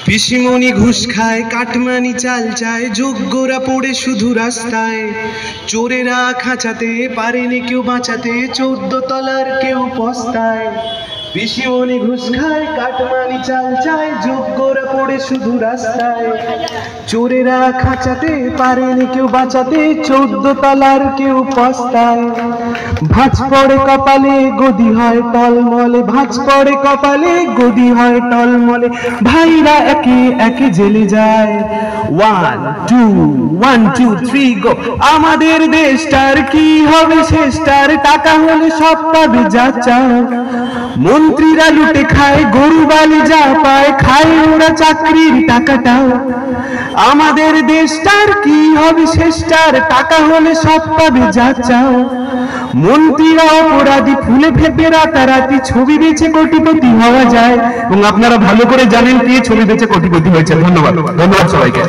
পিসিমণি ঘুষ খায়, কাটমানি চাল চায়, যোগ্যরা পড়ে শুধু রাস্তায়। চোরেরা খাঁচাতে পারেনি কেউ বাঁচাতে, 14 তলার কেউ পস্তায়। পিসিমণি ঘুষ খায়, কাটমানি চাল চায়, যোগ্যরা পড়ে শুধু রাস্তায়। চোরেরা খাঁচাতে পারেনি কেউ বাঁচাতে, 14 তলার কেউ পস্তায়। ভাঁজ পড়ে কপালে গদি হয় টলমলে, ভাঁজ পড়ে কপালে গদি হয় টলমলে। ভাইরা একে একে জেলে যায়। 1 2 1 2 3 গো। আমাদের দেশটার কি হবে শেষটার, টাকা হলে সব পাবে যা চাও। মন্ত্রীরা লুটে খায়, গরু বালি যা পায়, খায় ওরা চাকরির টাকাটাও। আমাদের দেশটার কি হবে শেষটার, টাকা হলে সব পাবে যা চাও। মন্ত্রীরা অপরাধী, ফুলে ফেপে রাতারাতি, ছবি বেচে কোটিপতি হওয়া যায়। এবং আপনারা ভালো করে জানেন কে ছবি বেচে কোটিপতি হয়েছে। ধন্যবাদ, ধন্যবাদ সবাইকে।